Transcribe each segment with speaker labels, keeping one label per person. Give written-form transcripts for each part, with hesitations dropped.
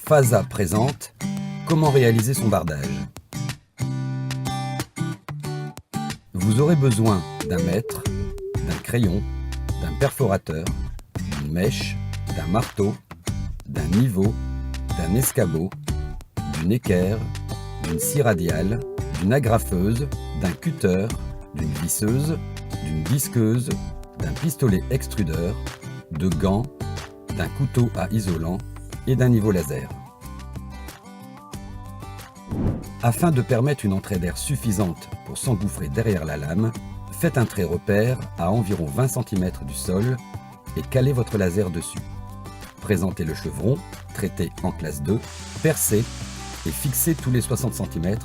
Speaker 1: FASA présente comment réaliser son bardage. Vous aurez besoin d'un mètre, d'un crayon, d'un perforateur, d'une mèche, d'un marteau, d'un niveau, d'un escabeau, d'une équerre, d'une scie radiale, d'une agrafeuse, d'un cutter, d'une visseuse, d'une disqueuse, d'un pistolet extrudeur, de gants, d'un couteau à isolant et d'un niveau laser. Afin de permettre une entrée d'air suffisante pour s'engouffrer derrière la lame, faites un trait repère à environ 20 cm du sol et calez votre laser dessus. Présentez le chevron, traité en classe 2, percé et fixé tous les 60 cm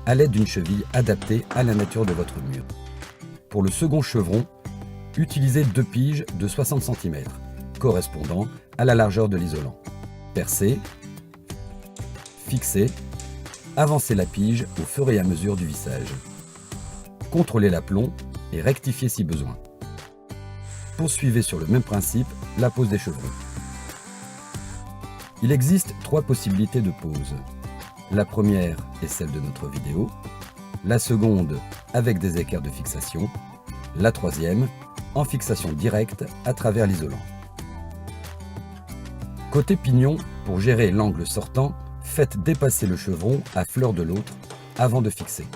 Speaker 1: à l'aide d'une cheville adaptée à la nature de votre mur. Pour le second chevron, utilisez 2 piges de 60 cm, correspondant à la largeur de l'isolant. Percez, fixez, avancez la pige au fur et à mesure du vissage. Contrôlez l'aplomb et rectifiez si besoin. Poursuivez sur le même principe la pose des chevrons. Il existe 3 possibilités de pose. La première est celle de notre vidéo, la seconde avec des équerres de fixation, la troisième en fixation directe à travers l'isolant. Côté pignon, pour gérer l'angle sortant, faites dépasser le chevron à fleur de l'autre avant de fixer.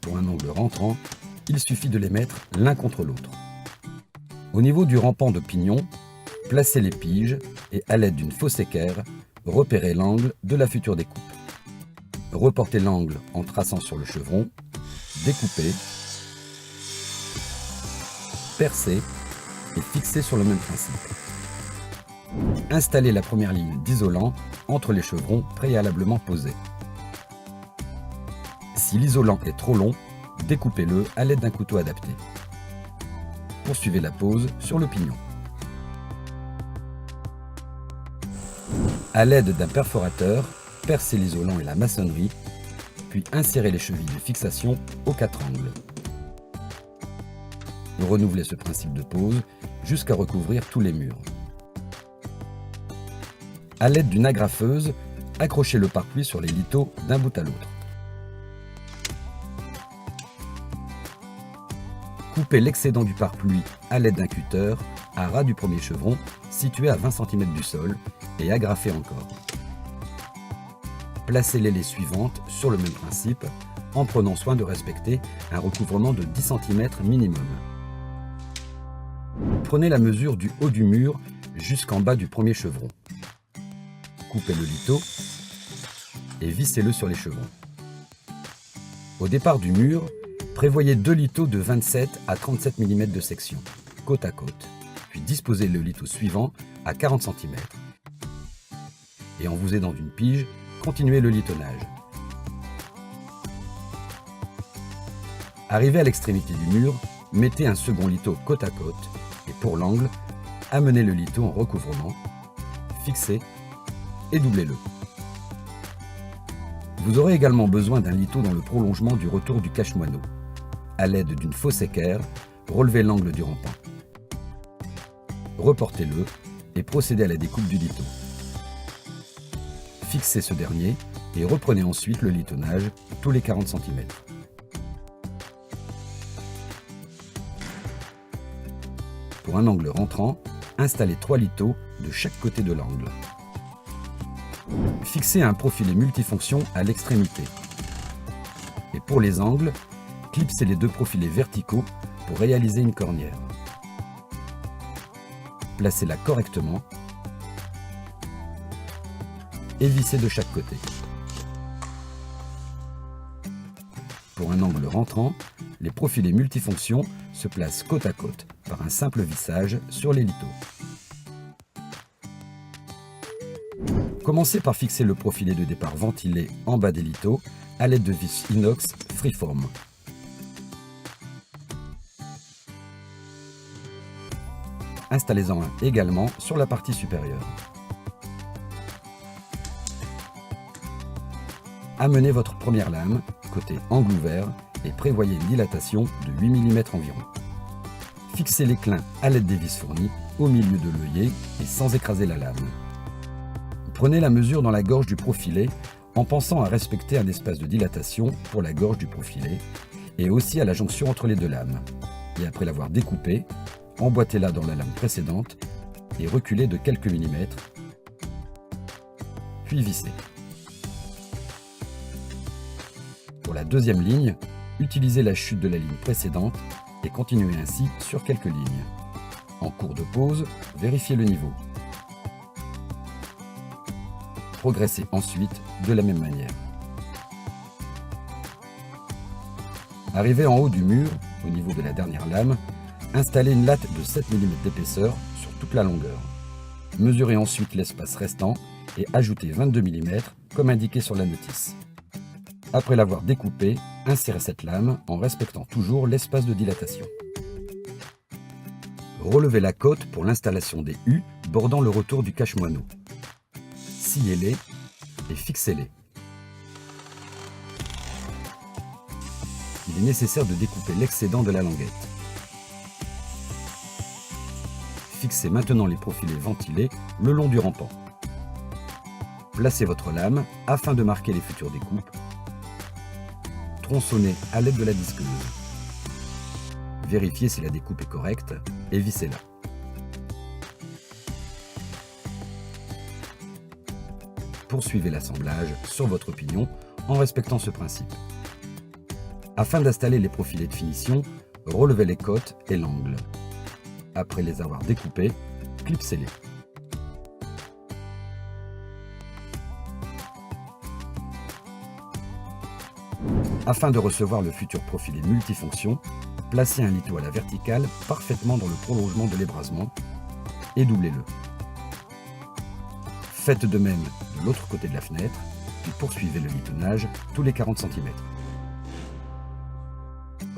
Speaker 1: Pour un angle rentrant, il suffit de les mettre l'un contre l'autre. Au niveau du rampant de pignon, placez les piges et à l'aide d'une fausse équerre, repérez l'angle de la future découpe. Reportez l'angle en traçant sur le chevron, découpez, percez et fixez sur le même principe. Installez la première ligne d'isolant entre les chevrons préalablement posés. Si l'isolant est trop long, découpez-le à l'aide d'un couteau adapté. Poursuivez la pose sur le pignon. À l'aide d'un perforateur, percez l'isolant et la maçonnerie, puis insérez les chevilles de fixation aux 4 angles. Renouvelez ce principe de pose jusqu'à recouvrir tous les murs. À l'aide d'une agrafeuse, accrochez le pare-pluie sur les lithos d'un bout à l'autre. Coupez l'excédent du pare-pluie à l'aide d'un cutter à ras du premier chevron situé à 20 cm du sol et agrafez encore. Placez les laies suivantes sur le même principe en prenant soin de respecter un recouvrement de 10 cm minimum. Prenez la mesure du haut du mur jusqu'en bas du premier chevron. Coupez le litho et vissez-le sur les chevrons. Au départ du mur, prévoyez 2 lithos de 27 à 37 mm de section, côte à côte, puis disposez le litho suivant à 40 cm. Et en vous aidant d'une pige, continuez le lithonnage. Arrivé à l'extrémité du mur, mettez un second litho côte à côte et pour l'angle, amenez le litho en recouvrement, fixez et doublez-le. Vous aurez également besoin d'un litho dans le prolongement du retour du cache-moineau. À l'aide d'une fausse équerre, relevez l'angle du rampant. Reportez-le et procédez à la découpe du litho. Fixez ce dernier et reprenez ensuite le lithonnage tous les 40 cm. Pour un angle rentrant, installez 3 lithos de chaque côté de l'angle. Fixez un profilet multifonction à l'extrémité. Et pour les angles, clipsez les 2 profilets verticaux pour réaliser une cornière. Placez-la correctement et vissez de chaque côté. Pour un angle rentrant, les profilets multifonctions se placent côte à côte par un simple vissage sur les lithos. Commencez par fixer le profilet de départ ventilé en bas des lithos à l'aide de vis inox freeform. Installez-en un également sur la partie supérieure. Amenez votre première lame, côté angle ouvert, et prévoyez une dilatation de 8 mm environ. Fixez les clins à l'aide des vis fournies au milieu de l'œillet et sans écraser la lame. Prenez la mesure dans la gorge du profilé en pensant à respecter un espace de dilatation pour la gorge du profilé et aussi à la jonction entre les deux lames. Et après l'avoir découpée, emboîtez-la dans la lame précédente et reculez de quelques millimètres, puis vissez. Pour la deuxième ligne, utilisez la chute de la ligne précédente et continuez ainsi sur quelques lignes. En cours de pause, vérifiez le niveau. Progressez ensuite de la même manière. Arrivé en haut du mur, au niveau de la dernière lame, installez une latte de 7 mm d'épaisseur sur toute la longueur. Mesurez ensuite l'espace restant et ajoutez 22 mm comme indiqué sur la notice. Après l'avoir découpée, insérez cette lame en respectant toujours l'espace de dilatation. Relevez la cote pour l'installation des U bordant le retour du cache-moineau. Sciez-les et fixez-les. Il est nécessaire de découper l'excédent de la languette. Fixez maintenant les profilés ventilés le long du rampant. Placez votre lame afin de marquer les futures découpes. Tronçonnez à l'aide de la disqueuse. Vérifiez si la découpe est correcte et vissez-la. Poursuivez l'assemblage sur votre pignon en respectant ce principe. Afin d'installer les profilés de finition, relevez les cotes et l'angle. Après les avoir découpés, clipsez-les. Afin de recevoir le futur profilé multifonction, placez un lito à la verticale parfaitement dans le prolongement de l'ébrasement et doublez-le. Faites de même de l'autre côté de la fenêtre, puis poursuivez le litonnage tous les 40 cm.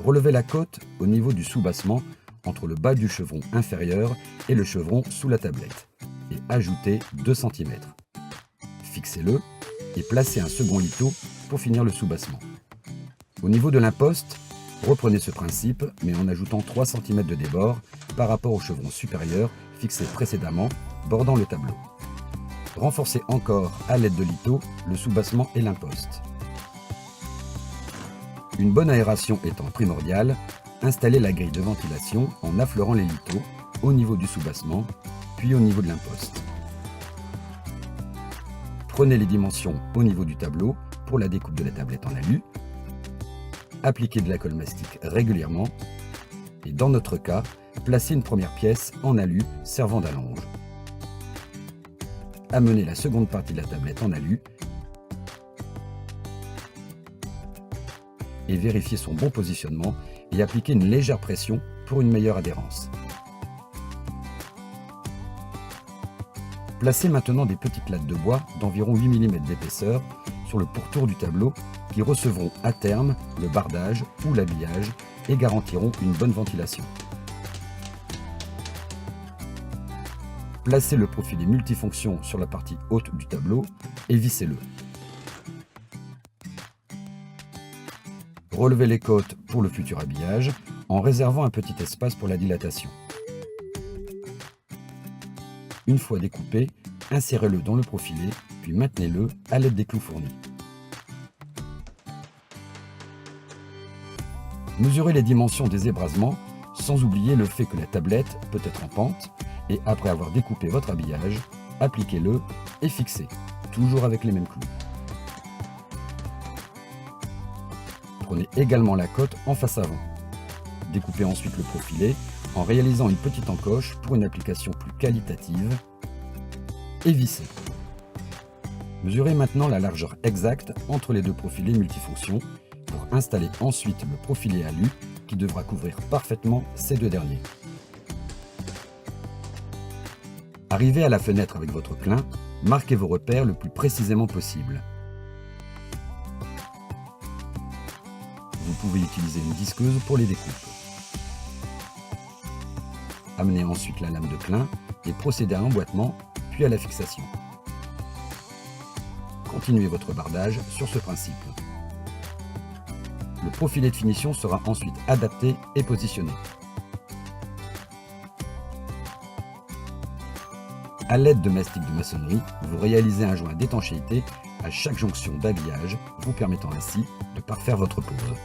Speaker 1: Relevez la cote au niveau du soubassement entre le bas du chevron inférieur et le chevron sous la tablette et ajoutez 2 cm. Fixez-le et placez un second lito pour finir le soubassement. Au niveau de l'imposte, reprenez ce principe mais en ajoutant 3 cm de débord par rapport au chevron supérieur fixé précédemment bordant le tableau. Renforcez encore à l'aide de lito le soubassement et l'imposte. Une bonne aération étant primordiale, installez la grille de ventilation en affleurant les litos au niveau du soubassement, puis au niveau de l'imposte. Prenez les dimensions au niveau du tableau pour la découpe de la tablette en alu. Appliquez de la colle mastic régulièrement et dans notre cas, placez une première pièce en alu servant d'allonge. Amenez la seconde partie de la tablette en alu et vérifiez son bon positionnement et appliquez une légère pression pour une meilleure adhérence. Placez maintenant des petites lattes de bois d'environ 8 mm d'épaisseur sur le pourtour du tableau qui recevront à terme le bardage ou l'habillage et garantiront une bonne ventilation. Placez le profilé multifonction sur la partie haute du tableau et vissez-le. Relevez les cotes pour le futur habillage en réservant un petit espace pour la dilatation. Une fois découpé, insérez-le dans le profilé, puis maintenez-le à l'aide des clous fournis. Mesurez les dimensions des ébrasements, sans oublier le fait que la tablette peut être en pente, et après avoir découpé votre habillage, appliquez-le et fixez, toujours avec les mêmes clous. Prenez également la cote en face avant. Découpez ensuite le profilé en réalisant une petite encoche pour une application plus qualitative et vissez. Mesurez maintenant la largeur exacte entre les deux profilés multifonctions pour installer ensuite le profilé alu qui devra couvrir parfaitement ces deux derniers. Arrivé à la fenêtre avec votre clin, marquez vos repères le plus précisément possible. Vous pouvez utiliser une disqueuse pour les découpes. Amenez ensuite la lame de clin et procédez à l'emboîtement, puis à la fixation. Continuez votre bardage sur ce principe. Le profilé de finition sera ensuite adapté et positionné. À l'aide de mastiques de maçonnerie, vous réalisez un joint d'étanchéité à chaque jonction d'habillage, vous permettant ainsi de parfaire votre pose.